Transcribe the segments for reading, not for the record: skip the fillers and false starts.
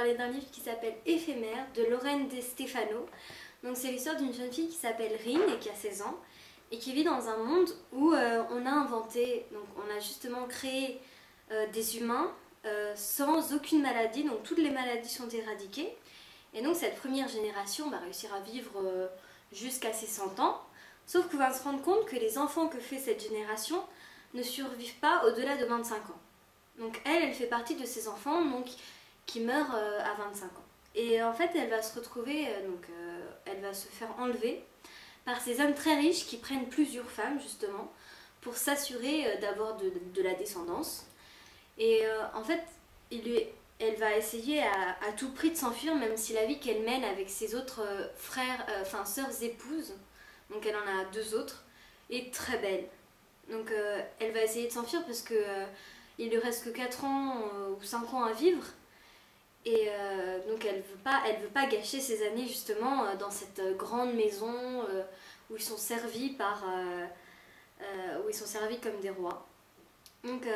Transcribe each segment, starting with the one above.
parler d'un livre qui s'appelle Éphémère de Lorraine De Stefano. Donc c'est l'histoire d'une jeune fille qui s'appelle Rin et qui a 16 ans et qui vit dans un monde où on a inventé, donc on a justement créé des humains sans aucune maladie, donc toutes les maladies sont éradiquées. Et donc cette première génération va réussir à vivre jusqu'à ses 100 ans, sauf qu'on va se rendre compte que les enfants que fait cette génération ne survivent pas au-delà de 25 ans. Donc elle fait partie de ces enfants donc, qui meurent à 25 ans. Et en fait, elle va se retrouver, elle va se faire enlever par ces hommes très riches qui prennent plusieurs femmes justement pour s'assurer d'avoir de la descendance. Et en fait, elle va essayer à tout prix de s'enfuir, même si la vie qu'elle mène avec ses autres sœurs épouses, donc elle en a 2 autres, est très belle. Donc elle va essayer de s'enfuir parce que il lui reste que 4 ans ou 5 ans à vivre. Et donc elle veut pas gâcher ses années justement dans cette grande maison où ils sont servis où ils sont servis comme des rois. Donc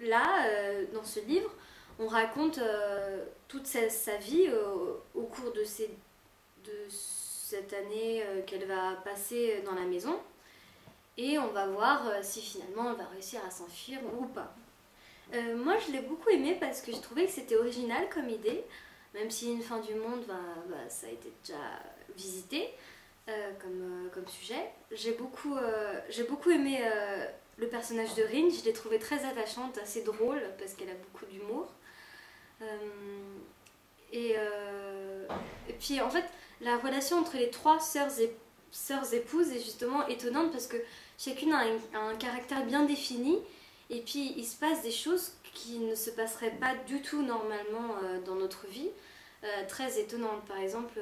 là, dans ce livre, on raconte toute sa vie au cours de cette année qu'elle va passer dans la maison. Et on va voir si finalement elle va réussir à s'enfuir ou pas. Moi je l'ai beaucoup aimé parce que je trouvais que c'était original comme idée, même si une fin du monde, ça a été déjà visité comme sujet. J'ai beaucoup aimé le personnage de Rin, je l'ai trouvée très attachante, assez drôle parce qu'elle a beaucoup d'humour. Et puis en fait la relation entre les 3 sœurs épouses est justement étonnante parce que chacune a un caractère bien défini et puis il se passe des choses qui ne se passeraient pas du tout normalement dans notre vie, très étonnantes. Par exemple,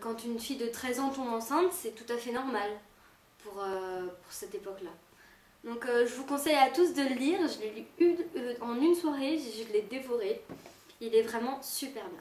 quand une fille de 13 ans tombe enceinte, c'est tout à fait normal pour cette époque-là. Donc je vous conseille à tous de le lire, je l'ai lu en une soirée, je l'ai dévoré, il est vraiment super bien.